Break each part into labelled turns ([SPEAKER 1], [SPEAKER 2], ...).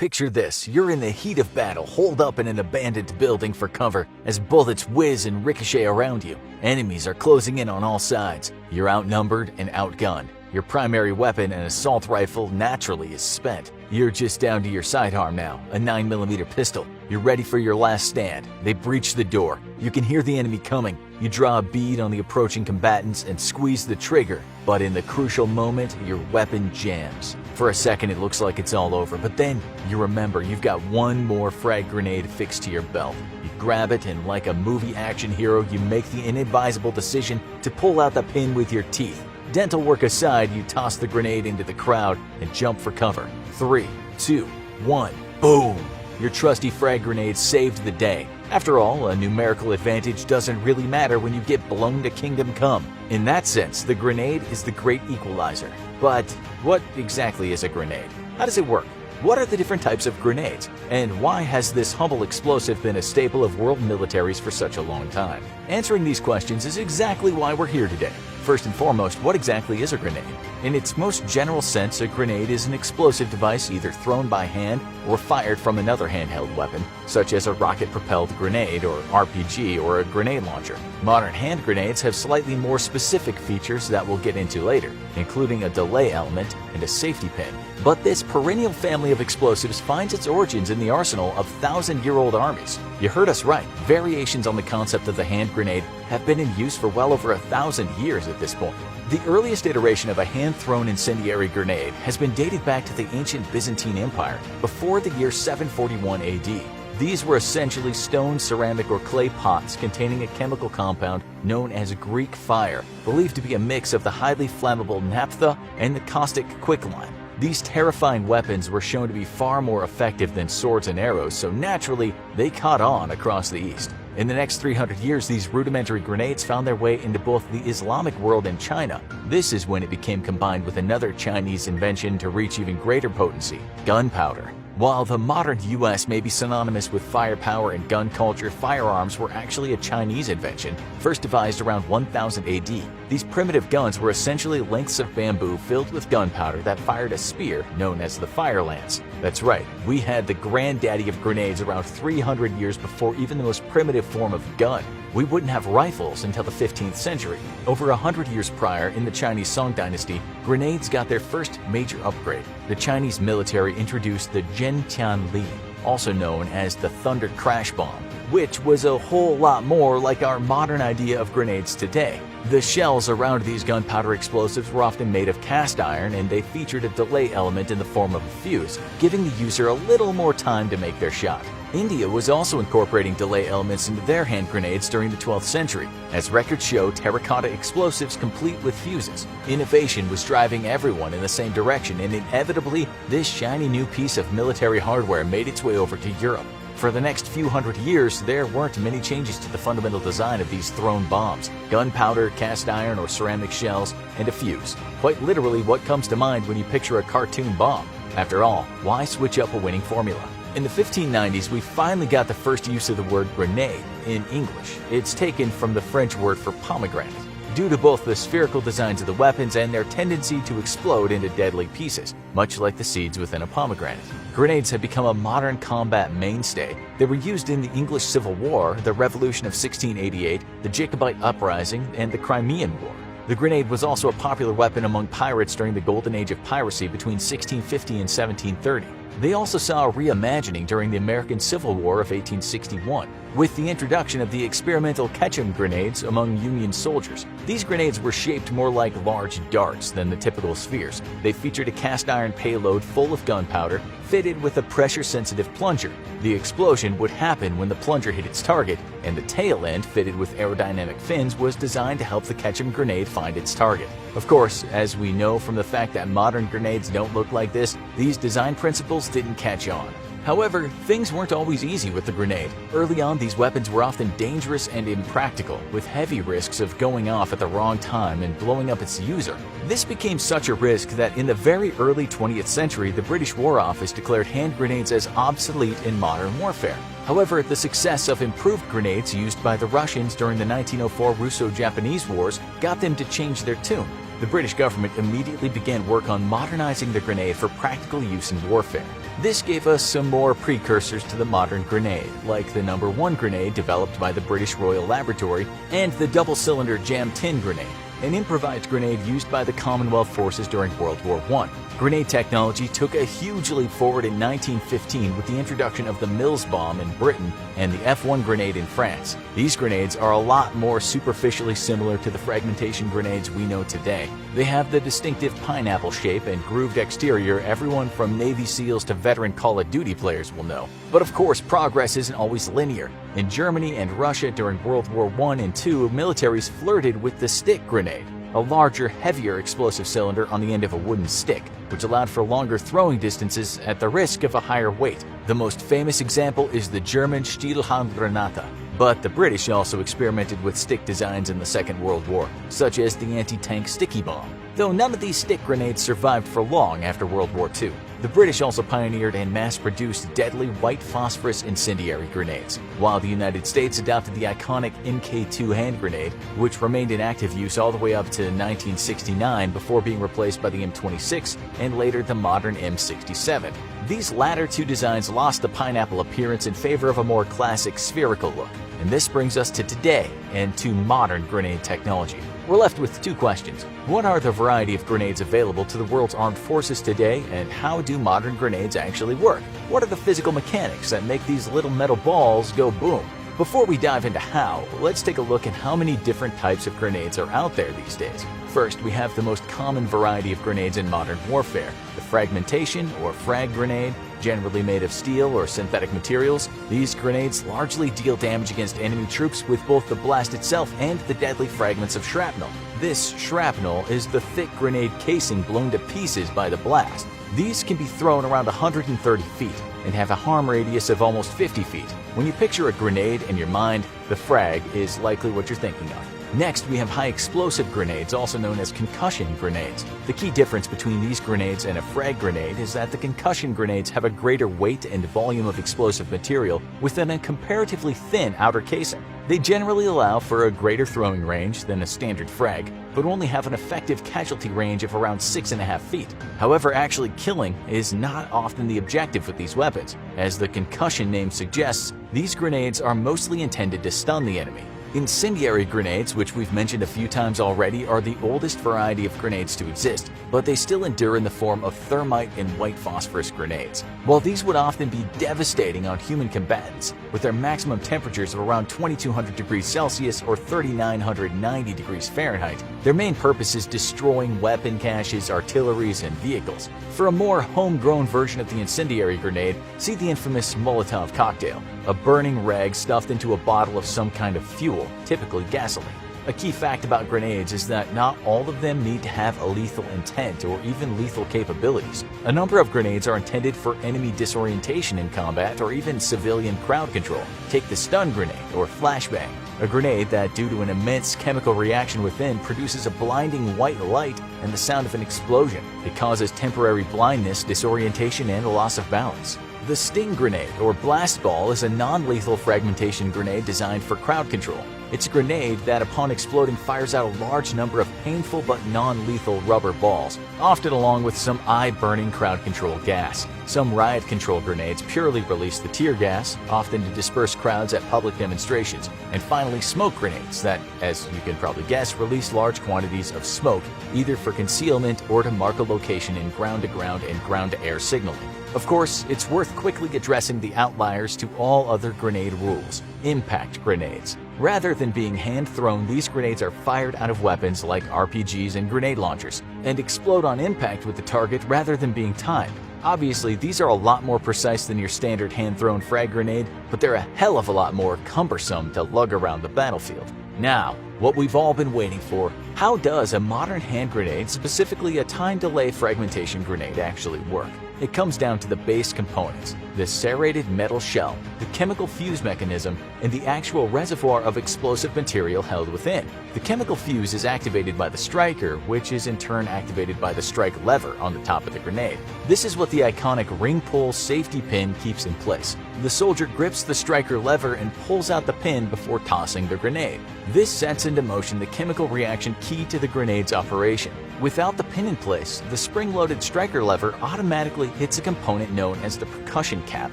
[SPEAKER 1] Picture this, you're in the heat of battle, holed up in an abandoned building for cover as bullets whiz and ricochet around you. Enemies are closing in on all sides. You're outnumbered and outgunned. Your primary weapon, an assault rifle, naturally is spent. You're just down to your sidearm now, a 9mm pistol. You're ready for your last stand. They breach the door. You can hear the enemy coming. You draw a bead on the approaching combatants and squeeze the trigger. But in the crucial moment, your weapon jams. For a second, it looks like it's all over, but then you remember you've got one more frag grenade fixed to your belt. You grab it, and like a movie action hero, you make the inadvisable decision to pull out the pin with your teeth. Dental work aside, you toss the grenade into the crowd and jump for cover. 3, 2, 1, boom! Your trusty frag grenade saved the day. After all, a numerical advantage doesn't really matter when you get blown to kingdom come. In that sense, the grenade is the great equalizer. But what exactly is a grenade? How does it work? What are the different types of grenades? And why has this humble explosive been a staple of world militaries for such a long time? Answering these questions is exactly why we're here today. First and foremost, what exactly is a grenade? In its most general sense, a grenade is an explosive device either thrown by hand or fired from another handheld weapon, such as a rocket-propelled grenade or RPG or a grenade launcher. Modern hand grenades have slightly more specific features that we'll get into later, including a delay element and a safety pin. But this perennial family of explosives finds its origins in the arsenal of thousand-year-old armies. You heard us right. Variations on the concept of the hand grenade have been in use for well over 1,000 years at this point. The earliest iteration of a hand-thrown incendiary grenade has been dated back to the ancient Byzantine Empire, before the year 741 AD. These were essentially stone, ceramic, or clay pots containing a chemical compound known as Greek fire, believed to be a mix of the highly flammable naphtha and the caustic quicklime. These terrifying weapons were shown to be far more effective than swords and arrows, so naturally, they caught on across the East. In the next 300 years, these rudimentary grenades found their way into both the Islamic world and China. This is when it became combined with another Chinese invention to reach even greater potency: gunpowder. While the modern US may be synonymous with firepower and gun culture, firearms were actually a Chinese invention, first devised around 1000 AD. These primitive guns were essentially lengths of bamboo filled with gunpowder that fired a spear known as the fire lance. That's right, we had the granddaddy of grenades around 300 years before even the most primitive form of gun. We wouldn't have rifles until the 15th century. Over 100 years prior, in the Chinese Song dynasty, grenades got their first major upgrade. The Chinese military introduced the Zhenqianli, also known as the Thunder Crash Bomb, which was a whole lot more like our modern idea of grenades today. The shells around these gunpowder explosives were often made of cast iron, and they featured a delay element in the form of a fuse, giving the user a little more time to make their shot. India was also incorporating delay elements into their hand grenades during the 12th century, as records show terracotta explosives complete with fuses. Innovation was driving everyone in the same direction, and inevitably, this shiny new piece of military hardware made its way over to Europe. For the next few hundred years, there weren't many changes to the fundamental design of these thrown bombs: gunpowder, cast iron or ceramic shells, and a fuse. Quite literally what comes to mind when you picture a cartoon bomb. After all, why switch up a winning formula? In the 1590s, we finally got the first use of the word grenade in English. It's taken from the French word for pomegranate, due to both the spherical designs of the weapons and their tendency to explode into deadly pieces, much like the seeds within a pomegranate. Grenades have become a modern combat mainstay. They were used in the English Civil War, the Revolution of 1688, the Jacobite Uprising, and the Crimean War. The grenade was also a popular weapon among pirates during the golden age of piracy between 1650 and 1730. They also saw a reimagining during the American Civil War of 1861, with the introduction of the experimental Ketchum grenades among Union soldiers. These grenades were shaped more like large darts than the typical spheres. They featured a cast iron payload full of gunpowder, fitted with a pressure-sensitive plunger. The explosion would happen when the plunger hit its target, and the tail end, fitted with aerodynamic fins, was designed to help the Ketchum grenade find its target. Of course, as we know from the fact that modern grenades don't look like this, these design principles didn't catch on. However, things weren't always easy with the grenade. Early on, these weapons were often dangerous and impractical, with heavy risks of going off at the wrong time and blowing up its user. This became such a risk that in the very early 20th century, the British War Office declared hand grenades as obsolete in modern warfare. However, the success of improved grenades used by the Russians during the 1904 Russo-Japanese Wars got them to change their tune. The British government immediately began work on modernizing the grenade for practical use in warfare. This gave us some more precursors to the modern grenade, like the No. 1 grenade developed by the British Royal Laboratory and the double-cylinder jam tin grenade, an improvised grenade used by the Commonwealth forces during World War I. Grenade technology took a huge leap forward in 1915 with the introduction of the Mills bomb in Britain and the F1 grenade in France. These grenades are a lot more superficially similar to the fragmentation grenades we know today. They have the distinctive pineapple shape and grooved exterior everyone from Navy SEALs to veteran Call of Duty players will know. But of course, progress isn't always linear. In Germany and Russia during World War I and II, militaries flirted with the stick grenade, a larger, heavier explosive cylinder on the end of a wooden stick, which allowed for longer throwing distances at the risk of a higher weight. The most famous example is the German Stielhandgranate, but the British also experimented with stick designs in the Second World War, such as the anti-tank sticky bomb, though none of these stick grenades survived for long after World War II. The British also pioneered and mass-produced deadly white phosphorus incendiary grenades, while the United States adopted the iconic Mk2 hand grenade, which remained in active use all the way up to 1969 before being replaced by the M26 and later the modern M67. These latter two designs lost the pineapple appearance in favor of a more classic spherical look. And this brings us to today and to modern grenade technology. We're left with two questions. What are the variety of grenades available to the world's armed forces today, and how do modern grenades actually work? What are the physical mechanics that make these little metal balls go boom? Before we dive into how, let's take a look at how many different types of grenades are out there these days. First, we have the most common variety of grenades in modern warfare, the fragmentation or frag grenade, generally made of steel or synthetic materials. These grenades largely deal damage against enemy troops with both the blast itself and the deadly fragments of shrapnel. This shrapnel is the thick grenade casing blown to pieces by the blast. These can be thrown around 130 feet and have a harm radius of almost 50 feet. When you picture a grenade in your mind, the frag is likely what you're thinking of. Next, we have high explosive grenades, also known as concussion grenades. The key difference between these grenades and a frag grenade is that the concussion grenades have a greater weight and volume of explosive material within a comparatively thin outer casing. They generally allow for a greater throwing range than a standard frag, but only have an effective casualty range of around 6.5 feet. However, actually killing is not often the objective with these weapons. As the concussion name suggests, these grenades are mostly intended to stun the enemy. Incendiary grenades, which we've mentioned a few times already, are the oldest variety of grenades to exist, but they still endure in the form of thermite and white phosphorus grenades. While these would often be devastating on human combatants, with their maximum temperatures of around 2200 degrees Celsius or 3990 degrees Fahrenheit, their main purpose is destroying weapon caches, artilleries, and vehicles. For a more homegrown version of the incendiary grenade, see the infamous Molotov cocktail, a burning rag stuffed into a bottle of some kind of fuel, typically gasoline. A key fact about grenades is that not all of them need to have a lethal intent or even lethal capabilities. A number of grenades are intended for enemy disorientation in combat or even civilian crowd control. Take the stun grenade or flashbang, a grenade that, due to an immense chemical reaction within, produces a blinding white light and the sound of an explosion. It causes temporary blindness, disorientation, and a loss of balance. The sting grenade or blast ball is a non-lethal fragmentation grenade designed for crowd control. It's a grenade that, upon exploding, fires out a large number of painful but non-lethal rubber balls, often along with some eye-burning crowd control gas. Some riot control grenades purely release the tear gas, often to disperse crowds at public demonstrations. And finally, smoke grenades that, as you can probably guess, release large quantities of smoke, either for concealment or to mark a location in ground-to-ground and ground-to-air signaling. Of course, it's worth quickly addressing the outliers to all other grenade rules: impact grenades. Rather than being hand-thrown, these grenades are fired out of weapons like RPGs and grenade launchers, and explode on impact with the target rather than being timed. Obviously, these are a lot more precise than your standard hand-thrown frag grenade, but they're a hell of a lot more cumbersome to lug around the battlefield. Now, what we've all been waiting for: how does a modern hand grenade, specifically a time delay fragmentation grenade, actually work? It comes down to the base components: the serrated metal shell, the chemical fuse mechanism, and the actual reservoir of explosive material held within. The chemical fuse is activated by the striker, which is in turn activated by the strike lever on the top of the grenade. This is what the iconic ring pull safety pin keeps in place. The soldier grips the striker lever and pulls out the pin before tossing the grenade. This sets into motion the chemical reaction key to the grenade's operation. Without the pin in place, the spring-loaded striker lever automatically hits a component known as the percussion cap,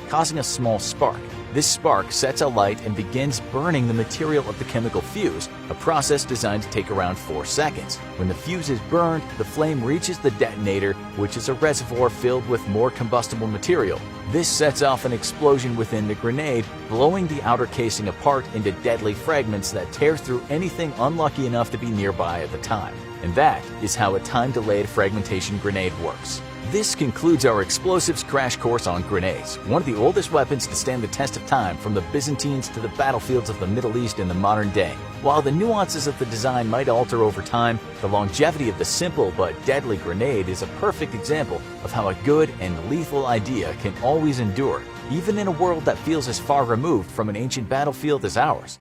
[SPEAKER 1] causing a small spark. This spark sets alight and begins burning the material of the chemical fuse, a process designed to take around 4 seconds. When the fuse is burned, the flame reaches the detonator, which is a reservoir filled with more combustible material. This sets off an explosion within the grenade, blowing the outer casing apart into deadly fragments that tear through anything unlucky enough to be nearby at the time. And that is how a time-delayed fragmentation grenade works. This concludes our explosives crash course on grenades, one of the oldest weapons to stand the test of time from the Byzantines to the battlefields of the Middle East in the modern day. While the nuances of the design might alter over time, the longevity of the simple but deadly grenade is a perfect example of how a good and lethal idea can always endure, even in a world that feels as far removed from an ancient battlefield as ours.